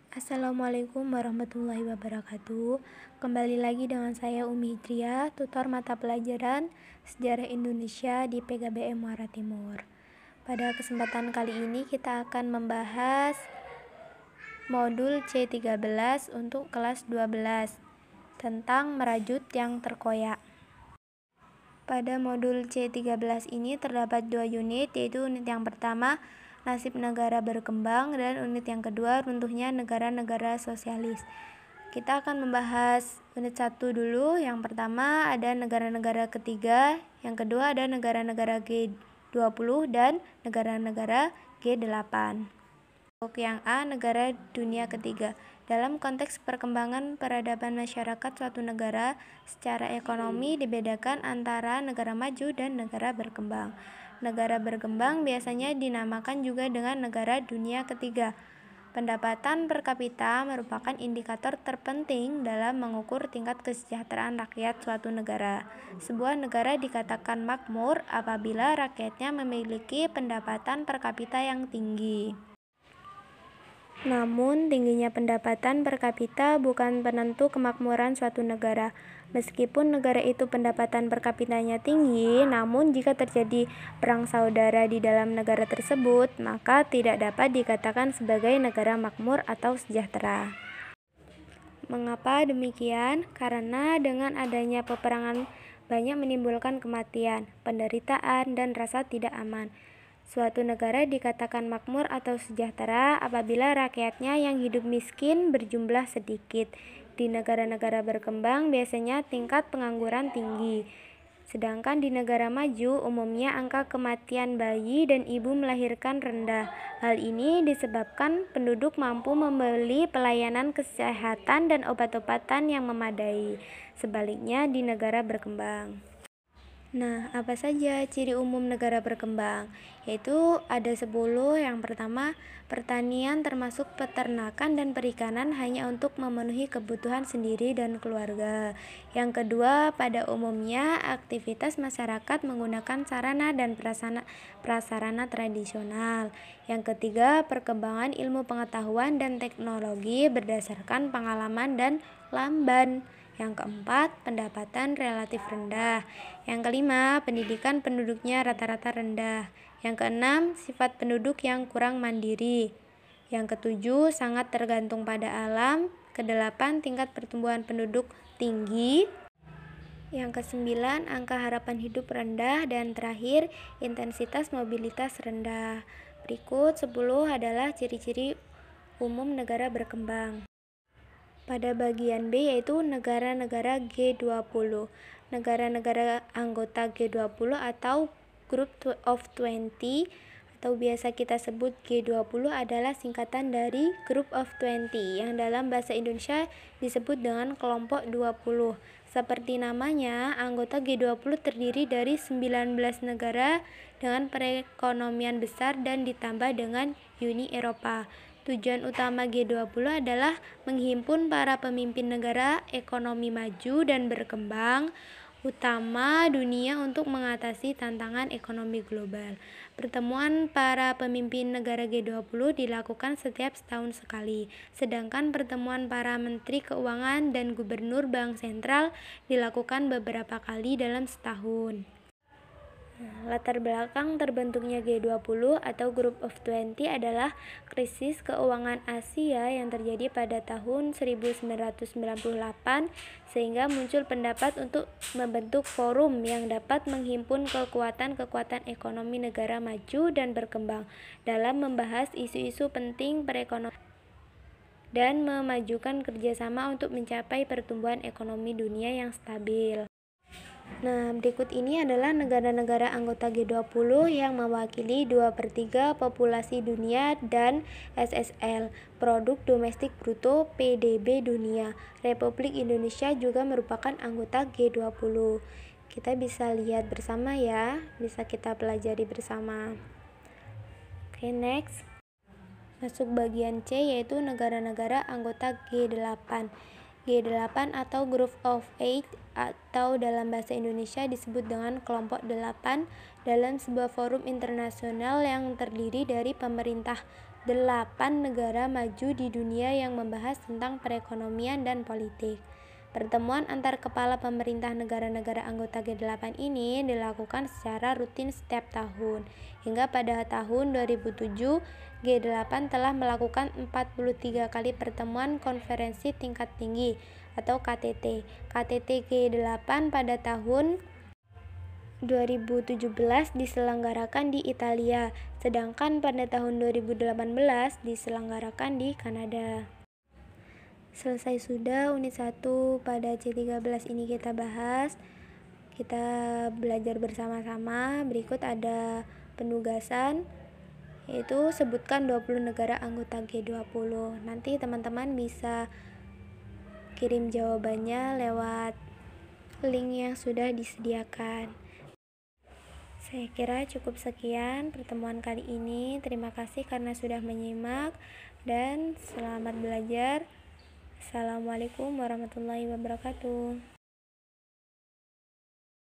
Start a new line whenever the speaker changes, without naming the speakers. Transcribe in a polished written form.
Assalamualaikum warahmatullahi wabarakatuh. Kembali lagi dengan saya Umi Hidriah, tutor mata pelajaran Sejarah Indonesia di PKBM Muara Timur. Pada kesempatan kali ini kita akan membahas modul C13 untuk kelas 12 tentang merajut yang terkoyak. Pada modul C13 ini terdapat 2 unit, yaitu unit yang pertama nasib negara berkembang dan unit yang kedua runtuhnya negara-negara sosialis. Kita akan membahas unit 1 dulu. Yang pertama ada negara-negara ketiga, yang kedua ada negara-negara G20 dan negara-negara G8. Untuk yang A, negara dunia ketiga. Dalam konteks perkembangan peradaban masyarakat suatu negara, secara ekonomi dibedakan antara negara maju dan negara berkembang. Negara berkembang biasanya dinamakan juga dengan negara dunia ketiga. Pendapatan per kapita merupakan indikator terpenting dalam mengukur tingkat kesejahteraan rakyat suatu negara. Sebuah negara dikatakan makmur apabila rakyatnya memiliki pendapatan per kapita yang tinggi. Namun, tingginya pendapatan per kapita bukan penentu kemakmuran suatu negara. Meskipun negara itu pendapatan per kapitanya tinggi, namun jika terjadi perang saudara di dalam negara tersebut, maka tidak dapat dikatakan sebagai negara makmur atau sejahtera. Mengapa demikian? Karena dengan adanya peperangan banyak menimbulkan kematian, penderitaan, dan rasa tidak aman. Suatu negara dikatakan makmur atau sejahtera apabila rakyatnya yang hidup miskin berjumlah sedikit. Di negara-negara berkembang biasanya tingkat pengangguran tinggi. Sedangkan di negara maju umumnya angka kematian bayi dan ibu melahirkan rendah. Hal ini disebabkan penduduk mampu membeli pelayanan kesehatan dan obat-obatan yang memadai. Sebaliknya di negara berkembang. Nah, apa saja ciri umum negara berkembang? Yaitu ada 10. Yang pertama, pertanian termasuk peternakan dan perikanan hanya untuk memenuhi kebutuhan sendiri dan keluarga. Yang kedua, pada umumnya aktivitas masyarakat menggunakan sarana dan prasarana tradisional. Yang ketiga, perkembangan ilmu pengetahuan dan teknologi berdasarkan pengalaman dan lamban. Yang keempat, pendapatan relatif rendah. Yang kelima, pendidikan penduduknya rata-rata rendah. Yang keenam, sifat penduduk yang kurang mandiri. Yang ketujuh, sangat tergantung pada alam. Kedelapan, tingkat pertumbuhan penduduk tinggi. Yang kesembilan, angka harapan hidup rendah. Dan terakhir, intensitas mobilitas rendah. Berikut 10 adalah ciri-ciri umum negara berkembang. Pada bagian B yaitu negara-negara G20. Negara-negara anggota G20 atau Group of 20 atau biasa kita sebut G20 adalah singkatan dari Group of 20 yang dalam bahasa Indonesia disebut dengan kelompok 20. Seperti namanya, anggota G20 terdiri dari 19 negara dengan perekonomian besar dan ditambah dengan Uni Eropa. Tujuan utama G20 adalah menghimpun para pemimpin negara ekonomi maju dan berkembang utama dunia untuk mengatasi tantangan ekonomi global. Pertemuan para pemimpin negara G20 dilakukan setiap setahun sekali, sedangkan pertemuan para menteri keuangan dan gubernur bank sentral dilakukan beberapa kali dalam setahun. Latar belakang terbentuknya G20 atau Group of 20 adalah krisis keuangan Asia yang terjadi pada tahun 1998 sehingga muncul pendapat untuk membentuk forum yang dapat menghimpun kekuatan-kekuatan ekonomi negara maju dan berkembang dalam membahas isu-isu penting perekonomian dan memajukan kerjasama untuk mencapai pertumbuhan ekonomi dunia yang stabil. Nah, berikut ini adalah negara-negara anggota G20 yang mewakili 2/3 populasi dunia dan SSL, Produk Domestik Bruto PDB dunia. Republik Indonesia juga merupakan anggota G20. Kita bisa lihat bersama ya, bisa kita pelajari bersama. Oke, next. Masuk bagian C yaitu negara-negara anggota G8. G8 atau Group of 8 atau dalam bahasa Indonesia disebut dengan kelompok 8 dalam sebuah forum internasional yang terdiri dari pemerintah 8 negara maju di dunia yang membahas tentang perekonomian dan politik. Pertemuan antar kepala pemerintah negara-negara anggota G8 ini dilakukan secara rutin setiap tahun. Hingga pada tahun 2007, G8 telah melakukan 43 kali pertemuan konferensi tingkat tinggi atau KTT. KTT G8 pada tahun 2017 diselenggarakan di Italia, sedangkan pada tahun 2018 diselenggarakan di Kanada. Selesai sudah unit 1. Pada C13 ini kita bahas, kita belajar bersama-sama. Berikut ada penugasan, yaitu sebutkan 20 negara anggota G20. Nanti teman-teman bisa kirim jawabannya lewat link yang sudah disediakan. Saya kira cukup sekian pertemuan kali ini. Terima kasih karena sudah menyimak dan selamat belajar. Assalamualaikum warahmatullahi wabarakatuh.